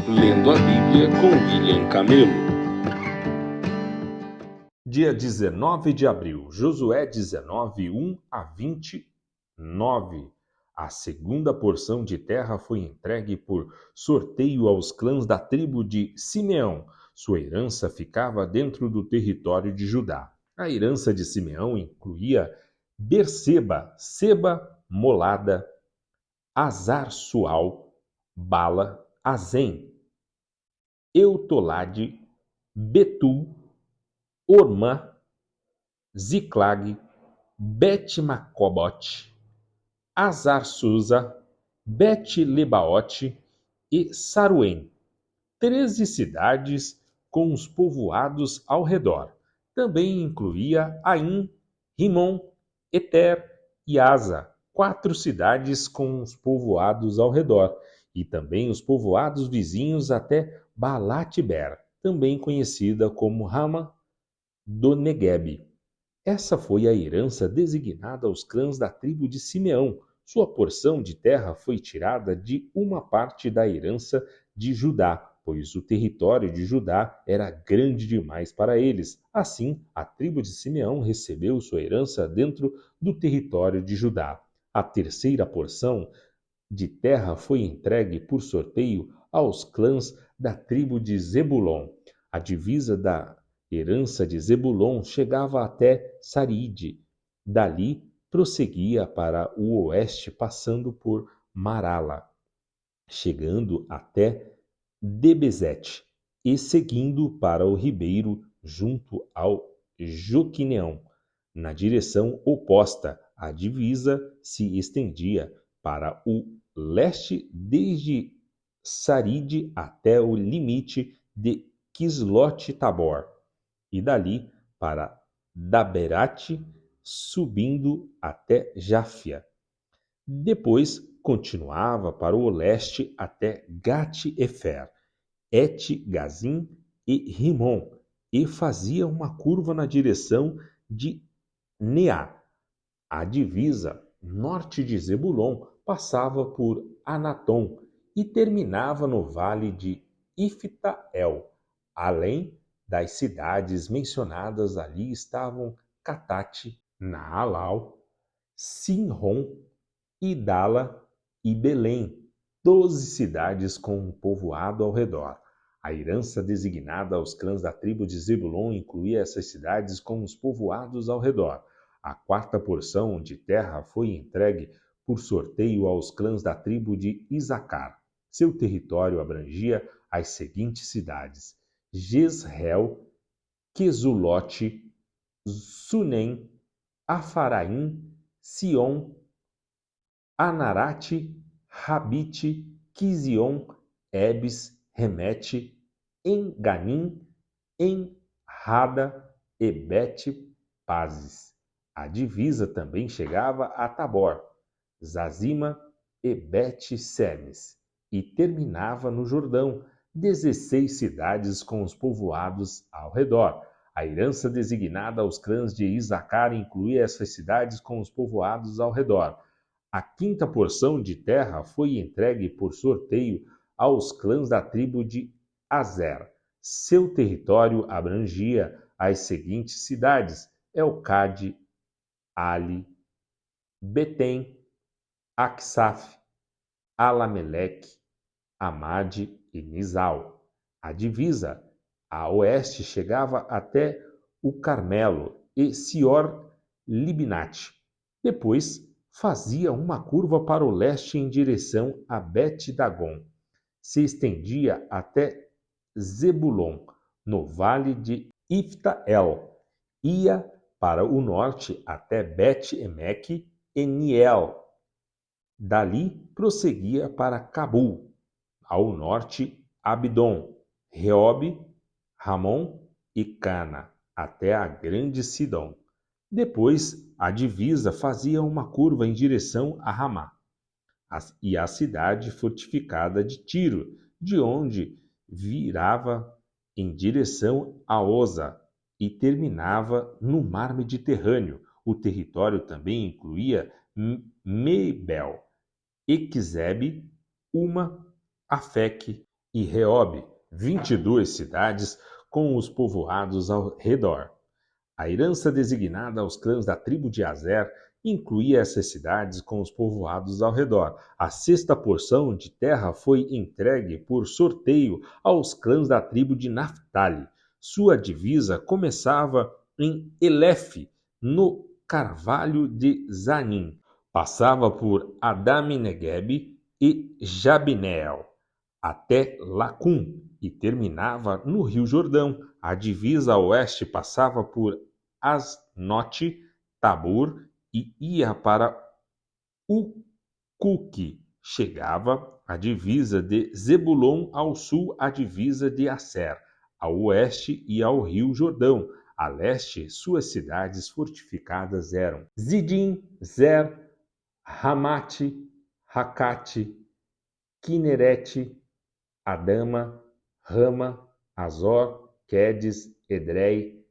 Lendo a Bíblia com William Camelo. Dia 19 de abril, Josué 19, 1 a 29. A segunda porção de terra foi entregue por sorteio aos clãs da tribo de Simeão. Sua herança ficava dentro do território de Judá. A herança de Simeão incluía Berseba, Seba, Molada, Azar-Sual, Bala, Azem, Eutolade, Betul, Ormá, Ziclag, Bet-Macobote, Azar-Susa, Bet-Lebaote e Saruém, 13 cidades com os povoados ao redor. Também incluía Aim, Rimon, Eter e Asa, 4 cidades com os povoados ao redor, e também os povoados vizinhos até Balat-ber, também conhecida como Rama do Negueb. Essa foi a herança designada aos clãs da tribo de Simeão. Sua porção de terra foi tirada de uma parte da herança de Judá, pois o território de Judá era grande demais para eles. Assim, a tribo de Simeão recebeu sua herança dentro do território de Judá. A terceira porção de terra foi entregue por sorteio aos clãs da tribo de Zebulon. A divisa da herança de Zebulon chegava até Saride. Dali prosseguia para o oeste, passando por Marala, chegando até Debezete e seguindo para o ribeiro junto ao Joquineão. Na direção oposta, a divisa se estendia para o leste desde Saride até o limite de Quislote-Tabor, e dali para Daberate, subindo até Jáfia. Depois continuava para o leste até Gat-Efer, Et-Gazim e Rimon, e fazia uma curva na direção de Neá. A divisa norte de Zebulon passava por Anatom e terminava no vale de Ifta-El. Além das cidades mencionadas ali estavam Catate, Naalal, Sinron, Idala e Belém, 12 cidades com um povoado ao redor. A herança designada aos clãs da tribo de Zebulon incluía essas cidades com os povoados ao redor. A quarta porção de terra foi entregue por sorteio aos clãs da tribo de Isacar. Seu território abrangia as seguintes cidades: Jezreel, Quesulote, Sunem, Afaraim, Sion, Anarate, Rabite, Quizion, Ebes, Remete, Enganim, Enrada e Bet-Pazes. A divisa também chegava a Tabor, Zazima e Bet-Semes, e terminava no Jordão, 16 cidades com os povoados ao redor. A herança designada aos clãs de Isacar incluía essas cidades com os povoados ao redor. A quinta porção de terra foi entregue por sorteio aos clãs da tribo de Azer. Seu território abrangia as seguintes cidades: Elcade, Ali, Betem, Aksaf, Alameleque, Amade e Nizal. A divisa a oeste chegava até o Carmelo e Sior-Libnate. Depois fazia uma curva para o leste em direção a Bet-Dagon. Se estendia até Zebulon, no vale de Ifta-El. Ia para o norte até Bet-Emeque e Niel. Dali prosseguia para Cabul. Ao norte, Abdon, Reobe, Ramon e Cana, até a grande Sidom. Depois, a divisa fazia uma curva em direção a Ramá e a cidade fortificada de Tiro, de onde virava em direção a Oza e terminava no mar Mediterrâneo. O território também incluía Mebel, Equizebe, Uma, Afec, e Reob, 22 cidades com os povoados ao redor. A herança designada aos clãs da tribo de Azer incluía essas cidades com os povoados ao redor. A sexta porção de terra foi entregue por sorteio aos clãs da tribo de Naphtali. Sua divisa começava em Elefe, no carvalho de Zanim. Passava por Adami-Negeb e Jabneel, até Lacum, e terminava no Rio Jordão. A divisa a oeste passava por Asnote, Tabor e ia para Ucuque. Chegava à divisa de Zebulon, ao sul a divisa de Asser, ao oeste e ao Rio Jordão. A leste, suas cidades fortificadas eram Zidim, Zer, Ramate, Racate, Quinerete, Adama, Rama, Azor, Quedes, Edrei,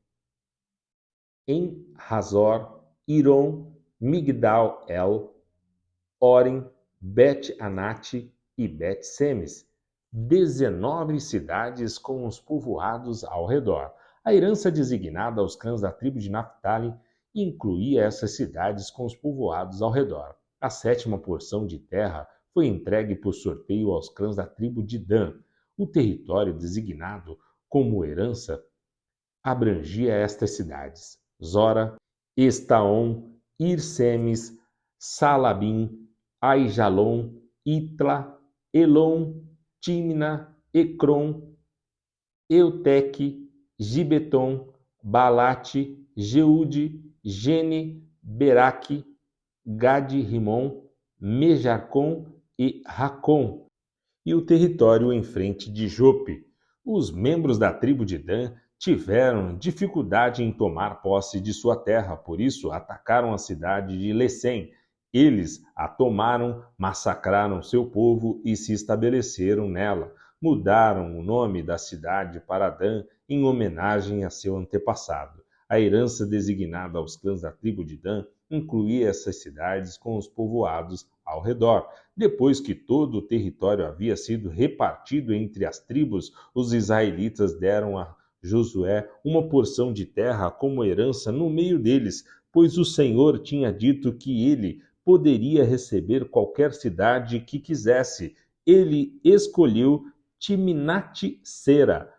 En-Hazor, Iron, Migdal-El, Orim, Bet-Anate e Bet-Semes. 19 cidades com os povoados ao redor. A herança designada aos clãs da tribo de Naphtali incluía essas cidades com os povoados ao redor. A sétima porção de terra foi entregue por sorteio aos clãs da tribo de Dan. O território designado como herança abrangia estas cidades: Zora, Estaom, Irsemes, Salabim, Aijalon, Itla, Elon, Timna, Ecrom, Euteque, Gibeton, Balate, Jeude, Gene, Beraque, Gade-Rimon, Mejarcom e Racom, e o território em frente de Jope. Os membros da tribo de Dan tiveram dificuldade em tomar posse de sua terra, por isso atacaram a cidade de Lesem. Eles a tomaram, massacraram seu povo e se estabeleceram nela. Mudaram o nome da cidade para Dan em homenagem a seu antepassado. A herança designada aos clãs da tribo de Dan incluía essas cidades com os povoados ao redor. Depois que todo o território havia sido repartido entre as tribos, os israelitas deram a Josué uma porção de terra como herança no meio deles, pois o Senhor tinha dito que ele poderia receber qualquer cidade que quisesse. Ele escolheu Timnat-Sera,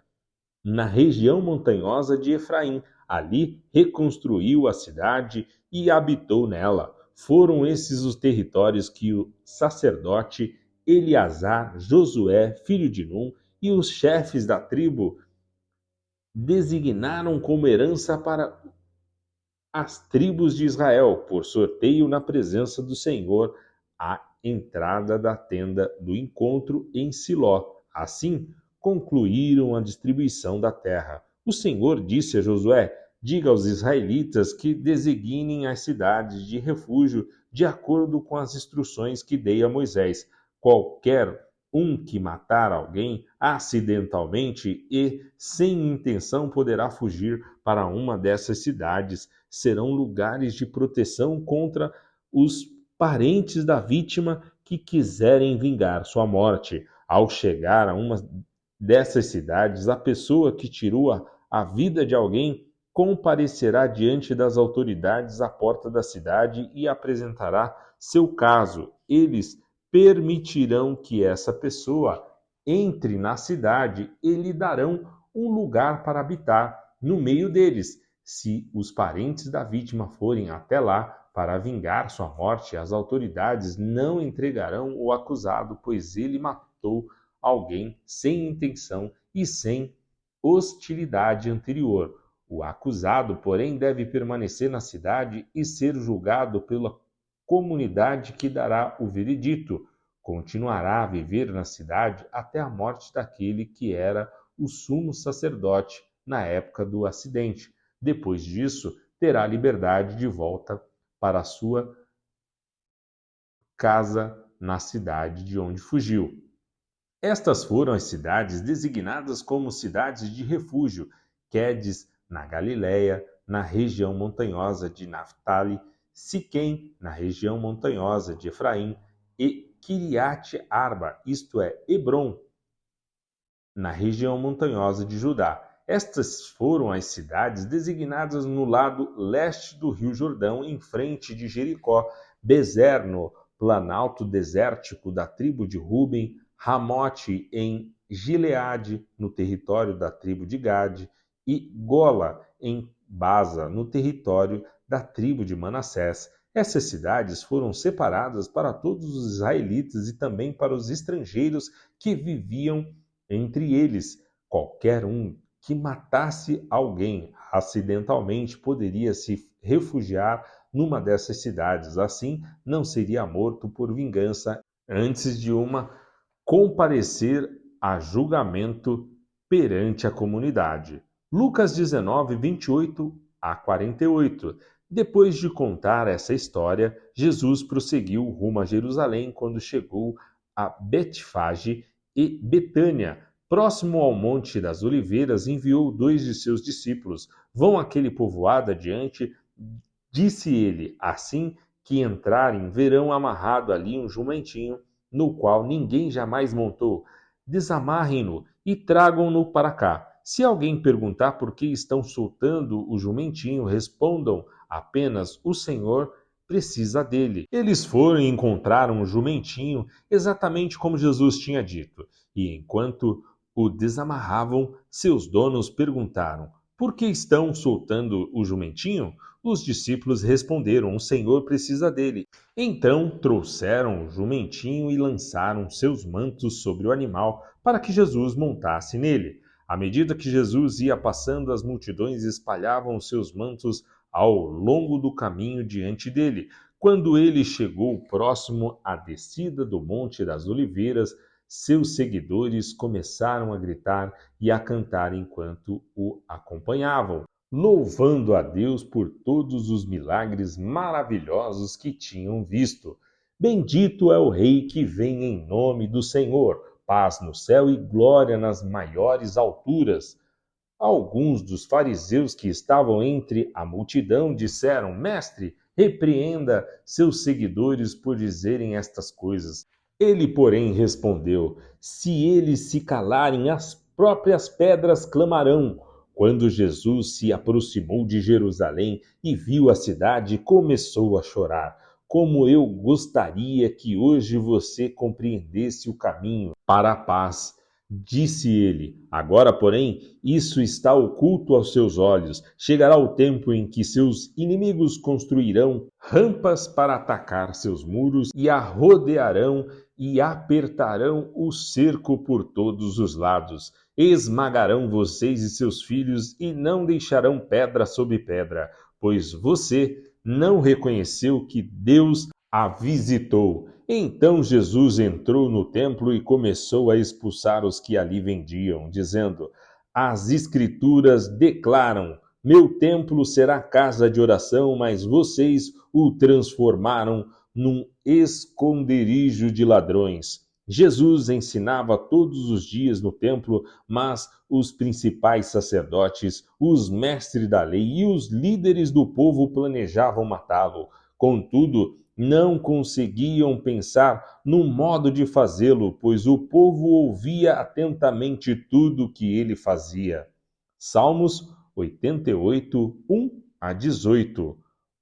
na região montanhosa de Efraim. Ali reconstruiu a cidade e habitou nela. Foram esses os territórios que o sacerdote Eleazar, Josué, filho de Num, e os chefes da tribo designaram como herança para as tribos de Israel, por sorteio na presença do Senhor, à entrada da tenda do encontro em Siló. Assim, concluíram a distribuição da terra. O Senhor disse a Josué: diga aos israelitas que designem as cidades de refúgio de acordo com as instruções que dei a Moisés. Qualquer que matar alguém acidentalmente e sem intenção poderá fugir para uma dessas cidades. Serão lugares de proteção contra os parentes da vítima que quiserem vingar sua morte. Ao chegar a uma dessas cidades, a pessoa que tirou a vida de alguém comparecerá diante das autoridades à porta da cidade e apresentará seu caso. Eles permitirão que essa pessoa entre na cidade e lhe darão um lugar para habitar no meio deles. Se os parentes da vítima forem até lá para vingar sua morte, as autoridades não entregarão o acusado, pois ele matou alguém sem intenção e sem hostilidade anterior. O acusado, porém, deve permanecer na cidade e ser julgado pela comunidade que dará o veredito. Continuará a viver na cidade até a morte daquele que era o sumo sacerdote na época do acidente. Depois disso, terá liberdade de volta para a sua casa na cidade de onde fugiu. Estas foram as cidades designadas como cidades de refúgio: Quedes, na Galiléia, na região montanhosa de Naphtali, Siquém, na região montanhosa de Efraim, e Quiriate Arba, isto é, Hebrom, na região montanhosa de Judá. Estas foram as cidades designadas no lado leste do Rio Jordão, em frente de Jericó: Bezer, no planalto desértico da tribo de Ruben; Ramote em Gileade, no território da tribo de Gade; e Gola em Basa, no território da tribo de Manassés. Essas cidades foram separadas para todos os israelitas e também para os estrangeiros que viviam entre eles. Qualquer um que matasse alguém acidentalmente poderia se refugiar numa dessas cidades. Assim, não seria morto por vingança antes de comparecer a julgamento perante a comunidade. Lucas 19, 28 a 48. Depois de contar essa história, Jesus prosseguiu rumo a Jerusalém. Quando chegou a Betfage e Betânia, próximo ao Monte das Oliveiras, enviou 2 de seus discípulos. Vão àquele povoado adiante, disse ele. Assim que entrarem, verão amarrado ali um jumentinho, no qual ninguém jamais montou. Desamarrem-no e tragam-no para cá. Se alguém perguntar por que estão soltando o jumentinho, respondam apenas: o Senhor precisa dele. Eles foram e encontraram o jumentinho exatamente como Jesus tinha dito. E enquanto o desamarravam, seus donos perguntaram: por que estão soltando o jumentinho? Os discípulos responderam: o Senhor precisa dele. Então trouxeram o jumentinho e lançaram seus mantos sobre o animal para que Jesus montasse nele. À medida que Jesus ia passando, as multidões espalhavam os seus mantos ao longo do caminho diante dele. Quando ele chegou próximo à descida do Monte das Oliveiras, seus seguidores começaram a gritar e a cantar enquanto o acompanhavam, louvando a Deus por todos os milagres maravilhosos que tinham visto. Bendito é o Rei que vem em nome do Senhor, paz no céu e glória nas maiores alturas. Alguns dos fariseus que estavam entre a multidão disseram: Mestre, repreenda seus seguidores por dizerem estas coisas. Ele, porém, respondeu: se eles se calarem, as próprias pedras clamarão. Quando Jesus se aproximou de Jerusalém e viu a cidade, começou a chorar. Como eu gostaria que hoje você compreendesse o caminho para a paz, disse ele. Agora, porém, isso está oculto aos seus olhos. Chegará o tempo em que seus inimigos construirão rampas para atacar seus muros e a rodearão e apertarão o cerco por todos os lados. Esmagarão vocês e seus filhos e não deixarão pedra sobre pedra, pois você não reconheceu que Deus a visitou. Então Jesus entrou no templo e começou a expulsar os que ali vendiam, dizendo: as Escrituras declaram: meu templo será casa de oração, mas vocês o transformaram num esconderijo de ladrões. Jesus ensinava todos os dias no templo, mas os principais sacerdotes, os mestres da lei e os líderes do povo planejavam matá-lo. Contudo, não conseguiam pensar no modo de fazê-lo, pois o povo ouvia atentamente tudo o que ele fazia. Salmos 88, 1 a 18.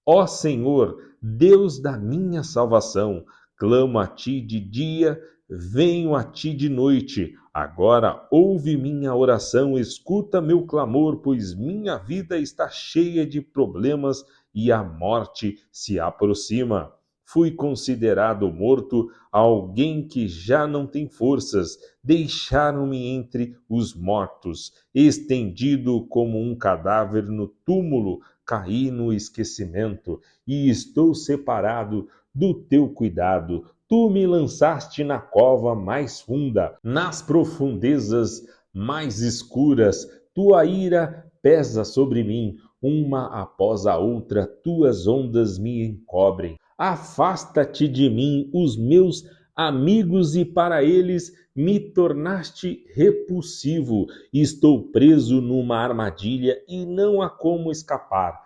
Ó Senhor, Deus da minha salvação, clamo a ti de dia, venho a ti de noite. Agora ouve minha oração, escuta meu clamor, pois minha vida está cheia de problemas e a morte se aproxima. Fui considerado morto, alguém que já não tem forças. Deixaram-me entre os mortos, estendido como um cadáver no túmulo, caí no esquecimento e estou separado do teu cuidado. Tu me lançaste na cova mais funda, nas profundezas mais escuras. Tua ira pesa sobre mim, uma após a outra, tuas ondas me encobrem. Afasta-te de mim, os meus amigos, e para eles me tornaste repulsivo. Estou preso numa armadilha e não há como escapar.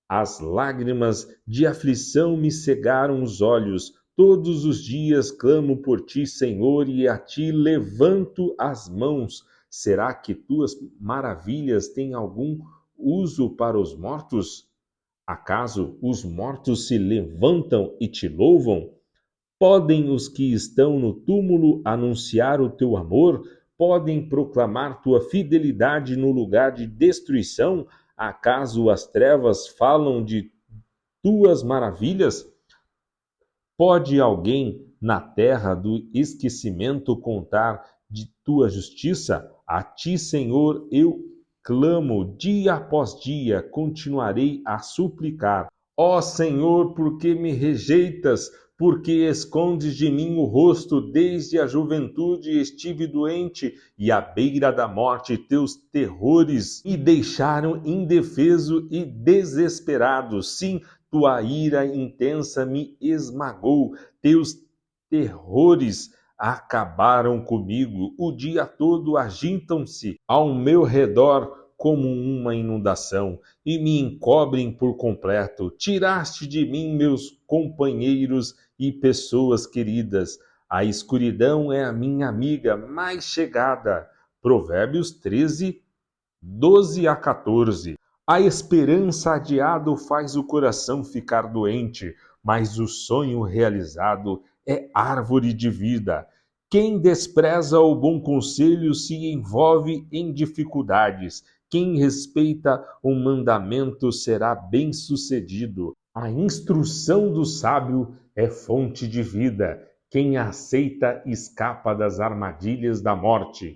As lágrimas de aflição me cegaram os olhos. Todos os dias clamo por ti, Senhor, e a ti levanto as mãos. Será que tuas maravilhas têm algum uso para os mortos? Acaso os mortos se levantam e te louvam? Podem os que estão no túmulo anunciar o teu amor? Podem proclamar tua fidelidade no lugar de destruição? Acaso as trevas falam de tuas maravilhas? Pode alguém na terra do esquecimento contar de tua justiça? A ti, Senhor, eu clamo dia após dia, continuarei a suplicar. Ó Senhor, por que me rejeitas? Por que escondes de mim o rosto? Desde a juventude estive doente e à beira da morte teus terrores me deixaram indefeso e desesperado. Sim, tua ira intensa me esmagou, teus terrores acabaram comigo. O dia todo agitam-se ao meu redor como uma inundação e me encobrem por completo. Tiraste de mim meus companheiros e pessoas queridas. A escuridão é a minha amiga mais chegada. Provérbios 13, 12 a 14. A esperança adiada faz o coração ficar doente, mas o sonho realizado é árvore de vida. Quem despreza o bom conselho se envolve em dificuldades. Quem respeita o mandamento será bem-sucedido. A instrução do sábio é fonte de vida. Quem a aceita escapa das armadilhas da morte.